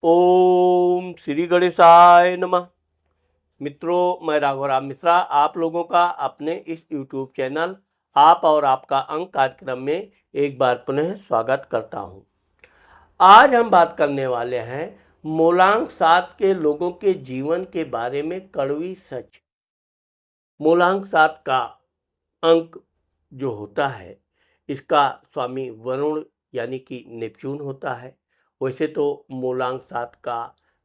ओम श्री गणेशाय नमः। मित्रों, मैं राघवराम मिश्रा आप लोगों का अपने इस YouTube चैनल आप और आपका अंक कार्यक्रम में एक बार पुनः स्वागत करता हूं। आज हम बात करने वाले हैं मूलांक 7 के लोगों के जीवन के बारे में कड़वी सच। मूलांक 7 का अंक जो होता है, इसका स्वामी वरुण यानी कि नेपच्यून होता है। वैसे तो मूलांक 7 का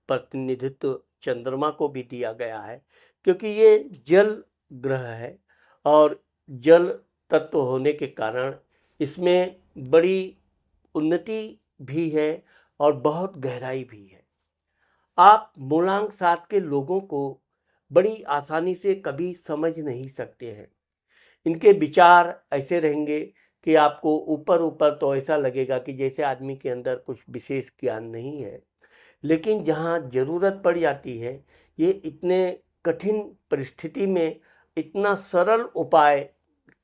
प्रतिनिधित्व चंद्रमा को भी दिया गया है, क्योंकि ये जल ग्रह है और जल तत्व होने के कारण इसमें बड़ी उन्नति भी है और बहुत गहराई भी है। आप मूलांक 7 के लोगों को बड़ी आसानी से कभी समझ नहीं सकते हैं। इनके विचार ऐसे रहेंगे कि आपको ऊपर ऊपर तो ऐसा लगेगा कि जैसे आदमी के अंदर कुछ विशेष ज्ञान नहीं है, लेकिन जहाँ ज़रूरत पड़ जाती है, ये इतने कठिन परिस्थिति में इतना सरल उपाय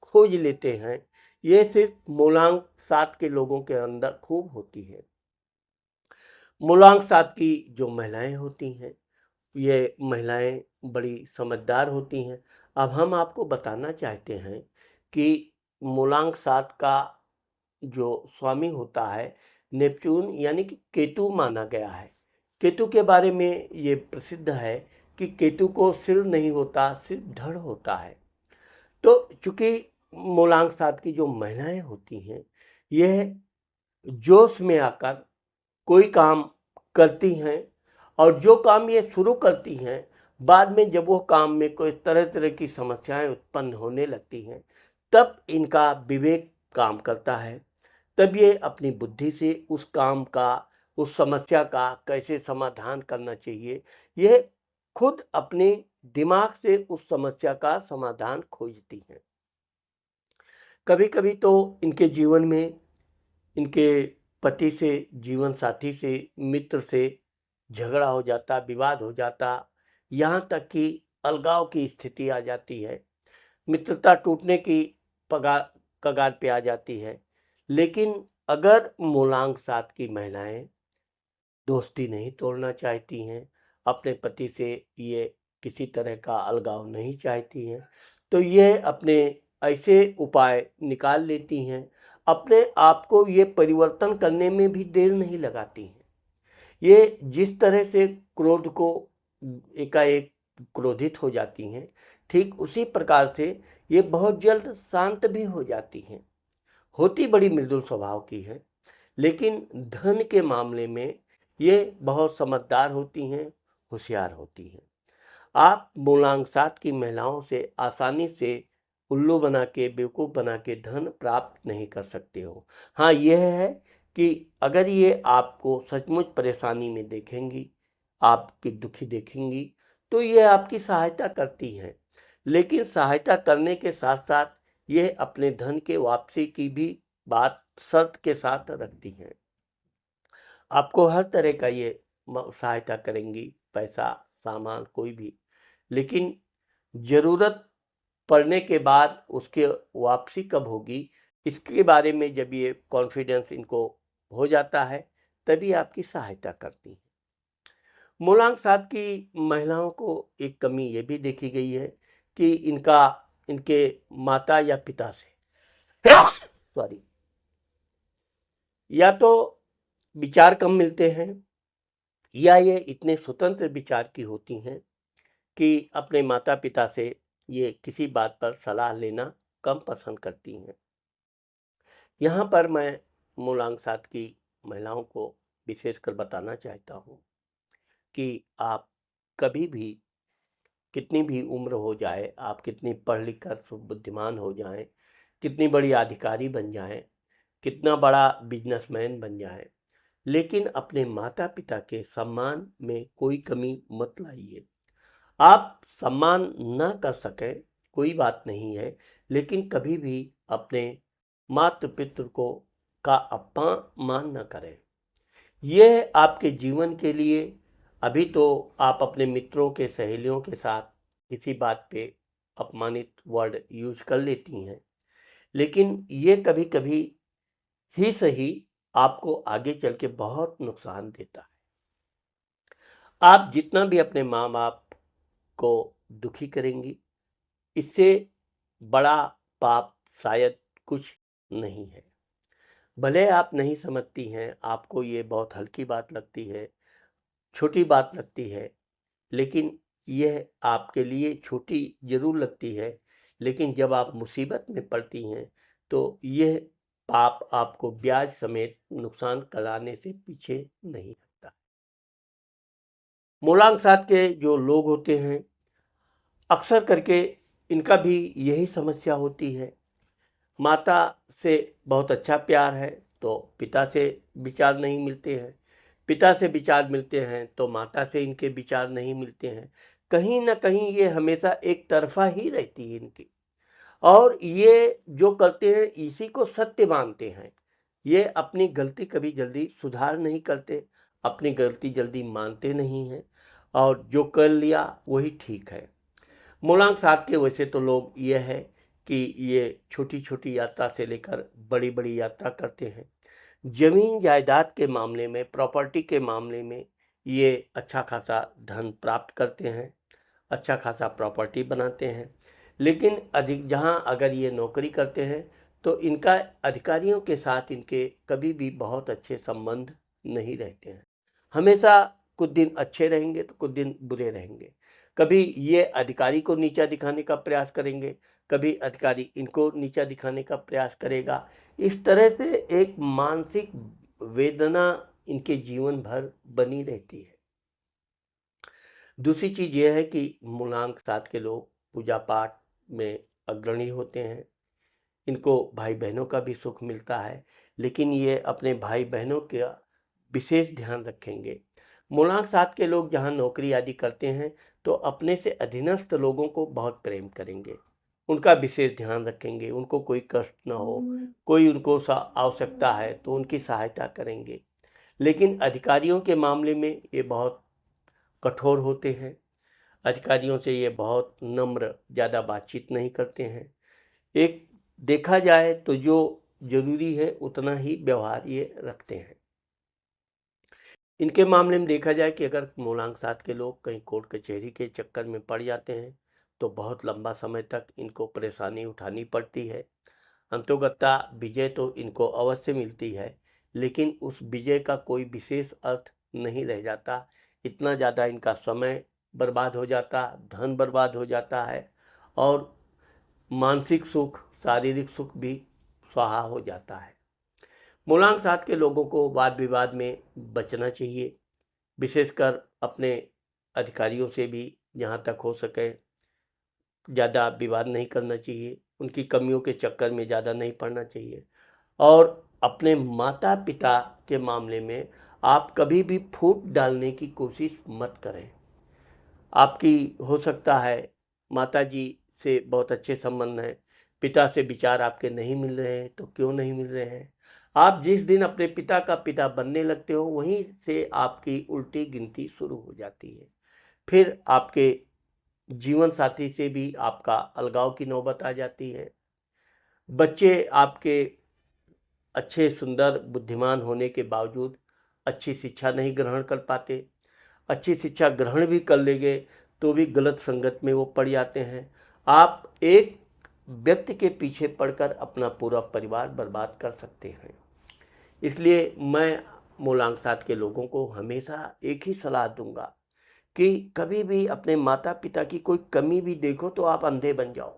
खोज लेते हैं। ये सिर्फ मूलांक 7 के लोगों के अंदर खूब होती है। मूलांक 7 की जो महिलाएं होती हैं, ये महिलाएं बड़ी समझदार होती हैं। अब हम आपको बताना चाहते हैं कि मूलांक 7 का जो स्वामी होता है, नेपच्यून यानी कि केतु माना गया है। केतु के बारे में ये प्रसिद्ध है कि केतु को सिर नहीं होता, सिर्फ धड़ होता है। तो चूंकि मूलांक 7 की जो महिलाएं होती हैं, यह जोश में आकर कोई काम करती हैं, और जो काम ये शुरू करती हैं, बाद में जब वो काम में कोई तरह तरह की समस्याएं उत्पन्न होने लगती हैं, तब इनका विवेक काम करता है। तब ये अपनी बुद्धि से उस काम का, उस समस्या का कैसे समाधान करना चाहिए, यह खुद अपने दिमाग से उस समस्या का समाधान खोजती हैं। कभी कभी तो इनके जीवन में इनके पति से, जीवन साथी से, मित्र से झगड़ा हो जाता, विवाद हो जाता, यहाँ तक कि अलगाव की स्थिति आ जाती है, मित्रता टूटने की पगार कगार पे आ जाती है। लेकिन अगर मूलांक 7 की महिलाएं दोस्ती नहीं तोड़ना चाहती हैं, अपने पति से ये किसी तरह का अलगाव नहीं चाहती हैं, तो ये अपने ऐसे उपाय निकाल लेती हैं। अपने आप को ये परिवर्तन करने में भी देर नहीं लगाती हैं। ये जिस तरह से क्रोध को एकाएक क्रोधित हो जाती हैं, ठीक उसी प्रकार से ये बहुत जल्द शांत भी हो जाती हैं। होती बड़ी मृदुल स्वभाव की है, लेकिन धन के मामले में ये बहुत समझदार होती हैं, होशियार होती हैं। आप मूलांक 7 की महिलाओं से आसानी से उल्लू बना के, बेवकूफ़ बना के धन प्राप्त नहीं कर सकते हो। हाँ, यह है कि अगर ये आपको सचमुच परेशानी में देखेंगी, आपकी दुखी देखेंगी, तो ये आपकी सहायता करती हैं। लेकिन सहायता करने के साथ-साथ ये अपने धन के वापसी की भी बात शर्त के साथ रखती हैं। आपको हर तरह का ये सहायता करेंगी, पैसा, सामान कोई भी। लेकिन ज़रूरत पड़ने के बाद उसके वापसी कब होगी, इसके बारे में जब ये कॉन्फिडेंस इनको हो जाता है, तभी आपकी सहायता करती हैं। मूलांक 7 की महिलाओं को एक कमी ये भी देखी गई है कि इनके माता या पिता से सॉरी, या तो विचार कम मिलते हैं, या ये इतने स्वतंत्र विचार की होती हैं कि अपने माता पिता से ये किसी बात पर सलाह लेना कम पसंद करती हैं। यहाँ पर मैं मूलांक 7 की महिलाओं को विशेषकर बताना चाहता हूँ कि आप कभी भी, कितनी भी उम्र हो जाए, आप कितनी पढ़ लिख कर बुद्धिमान हो जाएं, कितनी बड़ी अधिकारी बन जाएं, कितना बड़ा बिजनेसमैन बन जाएं, लेकिन अपने माता पिता के सम्मान में कोई कमी मत लाइए। आप सम्मान न कर सकें, कोई बात नहीं है, लेकिन कभी भी अपने माता पितृ को का अपमान न करें। यह आपके जीवन के लिए, अभी तो आप अपने मित्रों के, सहेलियों के साथ किसी बात पे अपमानित वर्ड यूज कर लेती हैं, लेकिन ये कभी कभी ही सही आपको आगे चल के बहुत नुकसान देता है। आप जितना भी अपने माँ बाप को दुखी करेंगी, इससे बड़ा पाप शायद कुछ नहीं है। भले आप नहीं समझती हैं, आपको ये बहुत हल्की बात लगती है, छोटी बात लगती है, लेकिन यह आपके लिए छोटी ज़रूर लगती है, लेकिन जब आप मुसीबत में पड़ती हैं, तो यह पाप आपको ब्याज समेत नुकसान कराने से पीछे नहीं हटता। मूलांक साथ के जो लोग होते हैं, अक्सर करके इनका भी यही समस्या होती है। माता से बहुत अच्छा प्यार है, तो पिता से विचार नहीं मिलते हैं। पिता से विचार मिलते हैं, तो माता से इनके विचार नहीं मिलते हैं। कहीं न कहीं ये हमेशा एक तरफ़ा ही रहती है इनकी, और ये जो करते हैं इसी को सत्य मानते हैं। ये अपनी गलती कभी जल्दी सुधार नहीं करते, अपनी गलती जल्दी मानते नहीं हैं, और जो कर लिया वही ठीक है। मूलांक सात के वैसे तो लोग ये है कि ये छोटी-छोटी यात्रा से लेकर बड़ी-बड़ी यात्रा करते हैं। ज़मीन जायदाद के मामले में, प्रॉपर्टी के मामले में ये अच्छा खासा धन प्राप्त करते हैं, अच्छा खासा प्रॉपर्टी बनाते हैं। लेकिन अधिक जहाँ अगर ये नौकरी करते हैं, तो इनका अधिकारियों के साथ इनके कभी भी बहुत अच्छे संबंध नहीं रहते हैं। हमेशा कुछ दिन अच्छे रहेंगे तो कुछ दिन बुरे रहेंगे। कभी ये अधिकारी को नीचा दिखाने का प्रयास करेंगे, कभी अधिकारी इनको नीचा दिखाने का प्रयास करेगा। इस तरह से एक मानसिक वेदना इनके जीवन भर बनी रहती है। दूसरी चीज़ ये है कि मूलांक साथ के लोग पूजा पाठ में अग्रणी होते हैं। इनको भाई बहनों का भी सुख मिलता है, लेकिन ये अपने भाई बहनों का विशेष ध्यान रखेंगे। मूलांक साथ के लोग जहाँ नौकरी आदि करते हैं, तो अपने से अधीनस्थ लोगों को बहुत प्रेम करेंगे, उनका विशेष ध्यान रखेंगे, उनको कोई कष्ट ना हो, कोई उनको आवश्यकता है तो उनकी सहायता करेंगे। लेकिन अधिकारियों के मामले में ये बहुत कठोर होते हैं। अधिकारियों से ये बहुत नम्र, ज़्यादा बातचीत नहीं करते हैं। एक देखा जाए तो जो ज़रूरी है उतना ही व्यवहार ये रखते हैं। इनके मामले में देखा जाए कि अगर मूलांक साथ के लोग कहीं कोर्ट कचहरी के चक्कर में पड़ जाते हैं, तो बहुत लंबा समय तक इनको परेशानी उठानी पड़ती है। अंतोगत्ता विजय तो इनको अवश्य मिलती है, लेकिन उस विजय का कोई विशेष अर्थ नहीं रह जाता। इतना ज़्यादा इनका समय बर्बाद हो जाता, धन बर्बाद हो जाता है, और मानसिक सुख, शारीरिक सुख भी स्वाहा हो जाता है। मूलांक साथ के लोगों को वाद विवाद में बचना चाहिए, विशेषकर अपने अधिकारियों से भी जहाँ तक हो सके ज़्यादा विवाद नहीं करना चाहिए, उनकी कमियों के चक्कर में ज़्यादा नहीं पड़ना चाहिए। और अपने माता पिता के मामले में आप कभी भी फूट डालने की कोशिश मत करें। आपकी हो सकता है माताजी से बहुत अच्छे संबंध हैं, पिता से विचार आपके नहीं मिल रहे हैं, तो क्यों नहीं मिल रहे हैं? आप जिस दिन अपने पिता का पिता बनने लगते हो, वहीं से आपकी उल्टी गिनती शुरू हो जाती है। फिर आपके जीवन साथी से भी आपका अलगाव की नौबत आ जाती है। बच्चे आपके अच्छे, सुंदर, बुद्धिमान होने के बावजूद अच्छी शिक्षा नहीं ग्रहण कर पाते। अच्छी शिक्षा ग्रहण भी कर लेंगे तो भी गलत संगत में वो पड़ जाते हैं। आप एक व्यक्ति के पीछे पड़कर अपना पूरा परिवार बर्बाद कर सकते हैं। इसलिए मैं मूलांक साथ के लोगों को हमेशा एक ही सलाह दूंगा कि कभी भी अपने माता पिता की कोई कमी भी देखो तो आप अंधे बन जाओ।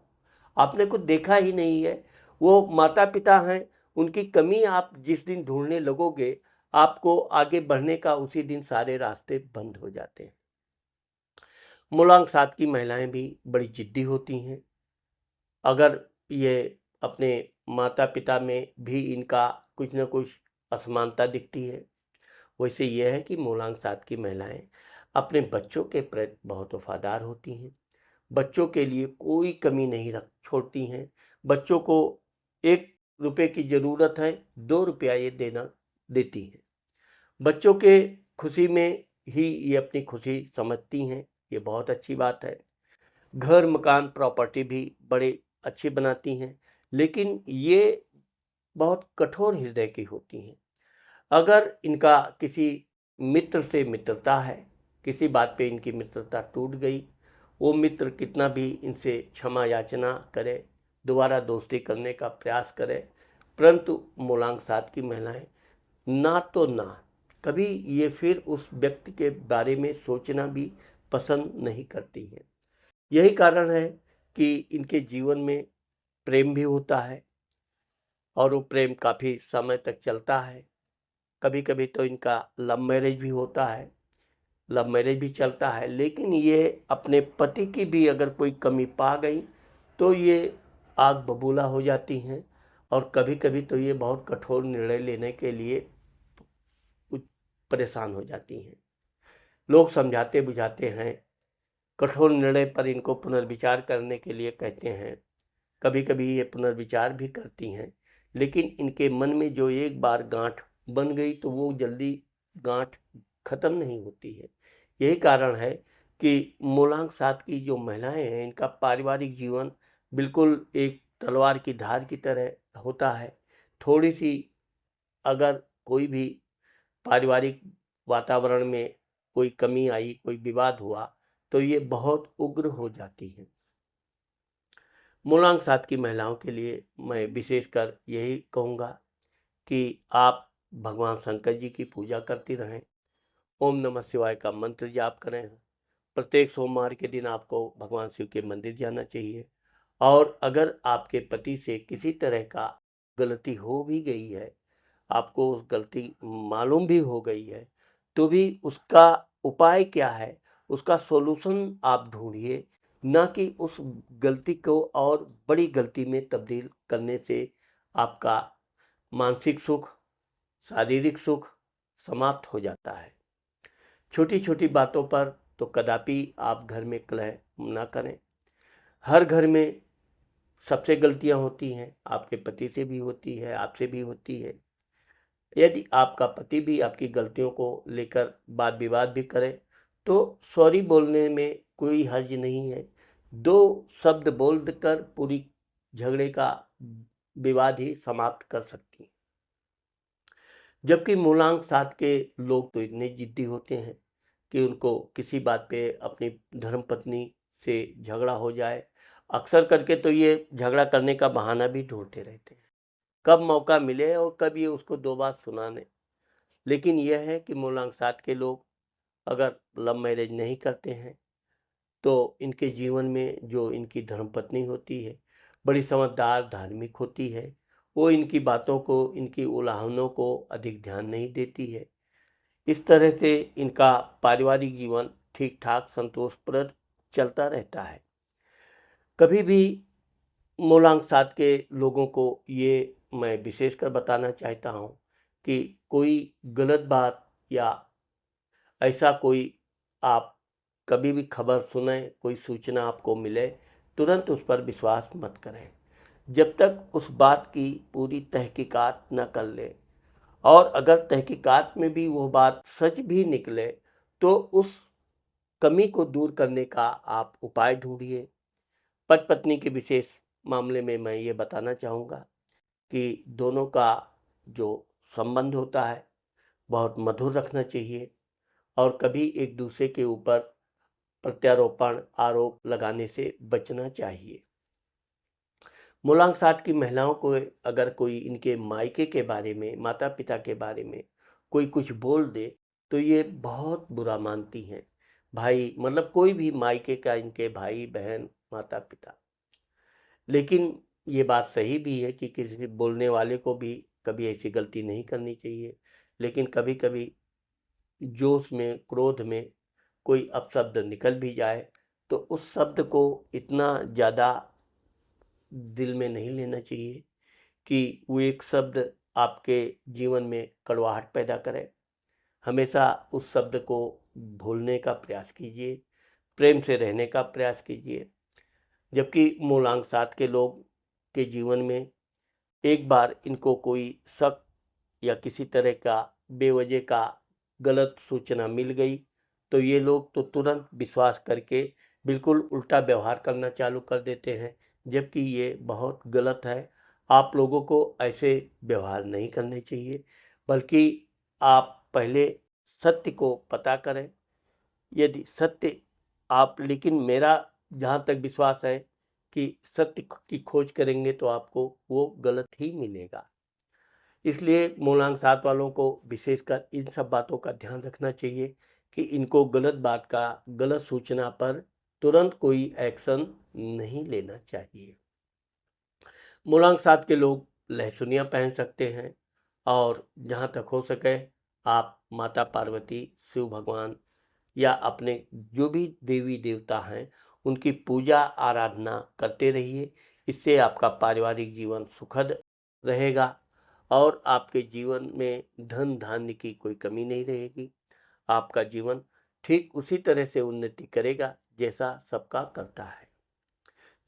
आपने कुछ देखा ही नहीं है, वो माता पिता हैं, उनकी कमी आप जिस दिन ढूंढने लगोगे, आपको आगे बढ़ने का उसी दिन सारे रास्ते बंद हो जाते हैं। मूलांक साथ की महिलाएं भी बड़ी जिद्दी होती हैं। अगर ये अपने माता पिता में भी इनका कुछ न कुछ असमानता दिखती है, वैसे यह है कि मूलांक साथ की महिलाएं अपने बच्चों के प्रति बहुत वफादार होती हैं। बच्चों के लिए कोई कमी नहीं रख छोड़ती हैं। बच्चों को 1 रुपए की ज़रूरत है, 2 रुपया ये देती हैं। बच्चों के खुशी में ही ये अपनी खुशी समझती हैं, ये बहुत अच्छी बात है। घर, मकान, प्रॉपर्टी भी बड़े अच्छे बनाती हैं, लेकिन ये बहुत कठोर हृदय की होती हैं। अगर इनका किसी मित्र से मित्रता है, किसी बात पे इनकी मित्रता टूट गई, वो मित्र कितना भी इनसे क्षमा याचना करे, दोबारा दोस्ती करने का प्रयास करे, परंतु मूलांक 7 की महिलाएं ना तो ना कभी ये फिर उस व्यक्ति के बारे में सोचना भी पसंद नहीं करती हैं। यही कारण है कि इनके जीवन में प्रेम भी होता है और वो प्रेम काफ़ी समय तक चलता है। कभी कभी तो इनका लव मैरिज भी होता है, लव मैरिज भी चलता है, लेकिन ये अपने पति की भी अगर कोई कमी पा गई तो ये आग बबूला हो जाती हैं और कभी कभी तो ये बहुत कठोर निर्णय लेने के लिए परेशान हो जाती हैं। लोग समझाते बुझाते हैं, कठोर निर्णय पर इनको पुनर्विचार करने के लिए कहते हैं। कभी कभी ये पुनर्विचार भी करती हैं, लेकिन इनके मन में जो एक बार गांठ बन गई तो वो जल्दी गांठ खत्म नहीं होती है। यही कारण है कि मूलांक 7 की जो महिलाएं हैं, इनका पारिवारिक जीवन बिल्कुल एक तलवार की धार की तरह होता है। थोड़ी सी अगर कोई भी पारिवारिक वातावरण में कोई कमी आई, कोई विवाद हुआ, तो ये बहुत उग्र हो जाती हैं। मूलांक 7 की महिलाओं के लिए मैं विशेषकर यही कहूँगा कि आप भगवान शंकर जी की पूजा करती रहें, ओम नमः शिवाय का मंत्र जाप करें। प्रत्येक सोमवार के दिन आपको भगवान शिव के मंदिर जाना चाहिए और अगर आपके पति से किसी तरह का गलती हो भी गई है, आपको उस गलती मालूम भी हो गई है, तो भी उसका उपाय क्या है, उसका सॉल्यूशन आप ढूंढिए, ना कि उस गलती को और बड़ी गलती में तब्दील करने से आपका मानसिक सुख, शारीरिक सुख समाप्त हो जाता है। छोटी छोटी बातों पर तो कदापि आप घर में कलह ना करें। हर घर में सबसे गलतियां होती हैं, आपके पति से भी होती है, आपसे भी होती है। यदि आपका पति भी आपकी गलतियों को लेकर वाद विवाद भी करे तो सॉरी बोलने में कोई हर्ज नहीं है। दो शब्द बोल कर पूरी झगड़े का विवाद ही समाप्त कर सकती हैं। जबकि मूलांक 7 के लोग तो इतने जिद्दी होते हैं कि उनको किसी बात पे अपनी धर्मपत्नी से झगड़ा हो जाए, अक्सर करके तो ये झगड़ा करने का बहाना भी ढूंढते रहते हैं, कब मौका मिले और कब ये उसको दो बात सुनाने। लेकिन यह है कि मूलांक 7 के लोग अगर लव मैरिज नहीं करते हैं तो इनके जीवन में जो इनकी धर्मपत्नी होती है, बड़ी समझदार धार्मिक होती है। वो इनकी बातों को, इनकी उलाहनों को अधिक ध्यान नहीं देती है। इस तरह से इनका पारिवारिक जीवन ठीक ठाक संतोषप्रद चलता रहता है। कभी भी मूलांक 7 के लोगों को ये मैं विशेषकर बताना चाहता हूँ कि कोई गलत बात या ऐसा कोई आप कभी भी खबर सुने, कोई सूचना आपको मिले, तुरंत उस पर विश्वास मत करें जब तक उस बात की पूरी तहकीकात न कर ले। और अगर तहकीकात में भी वो बात सच भी निकले तो उस कमी को दूर करने का आप उपाय ढूंढिए। पति पत्नी के विशेष मामले में मैं ये बताना चाहूँगा कि दोनों का जो संबंध होता है बहुत मधुर रखना चाहिए और कभी एक दूसरे के ऊपर प्रत्यारोपण आरोप लगाने से बचना चाहिए। मूलांक 7 की महिलाओं को अगर कोई इनके मायके के बारे में, माता पिता के बारे में कोई कुछ बोल दे तो ये बहुत बुरा मानती हैं। भाई मतलब कोई भी मायके का, इनके भाई बहन माता पिता। लेकिन ये बात सही भी है कि किसी बोलने वाले को भी कभी ऐसी गलती नहीं करनी चाहिए, लेकिन कभी कभी जोश में, क्रोध में कोई अपशब्द निकल भी जाए तो उस शब्द को इतना ज़्यादा दिल में नहीं लेना चाहिए कि वो एक शब्द आपके जीवन में कड़वाहट पैदा करे। हमेशा उस शब्द को भूलने का प्रयास कीजिए, प्रेम से रहने का प्रयास कीजिए। जबकि मूलांक 7 के लोग के जीवन में एक बार इनको कोई शक या किसी तरह का बेवजह का गलत सूचना मिल गई तो ये लोग तो तुरंत विश्वास करके बिल्कुल उल्टा व्यवहार करना चालू कर देते हैं, जबकि ये बहुत गलत है। आप लोगों को ऐसे व्यवहार नहीं करने चाहिए, बल्कि आप पहले सत्य को पता करें, यदि सत्य आप, लेकिन मेरा जहाँ तक विश्वास है कि सत्य की खोज करेंगे तो आपको वो गलत ही मिलेगा। इसलिए मूलांक 7 वालों को विशेषकर इन सब बातों का ध्यान रखना चाहिए कि इनको गलत बात का, गलत सूचना पर तुरंत कोई एक्शन नहीं लेना चाहिए। मूलांक 7 के लोग लहसुनिया पहन सकते हैं और जहाँ तक हो सके आप माता पार्वती, शिव भगवान या अपने जो भी देवी देवता हैं उनकी पूजा आराधना करते रहिए। इससे आपका पारिवारिक जीवन सुखद रहेगा और आपके जीवन में धन धान्य की कोई कमी नहीं रहेगी। आपका जीवन ठीक उसी तरह से उन्नति करेगा जैसा सबका करता है।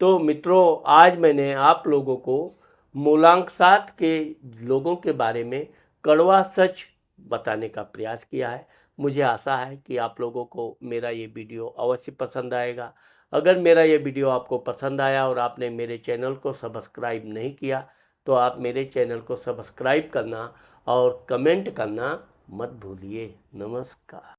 तो मित्रों, आज मैंने आप लोगों को मूलांक 7 के लोगों के बारे में कड़वा सच बताने का प्रयास किया है। मुझे आशा है कि आप लोगों को मेरा ये वीडियो अवश्य पसंद आएगा। अगर मेरा ये वीडियो आपको पसंद आया और आपने मेरे चैनल को सब्सक्राइब नहीं किया तो आप मेरे चैनल को सब्सक्राइब करना और कमेंट करना मत भूलिए। नमस्कार।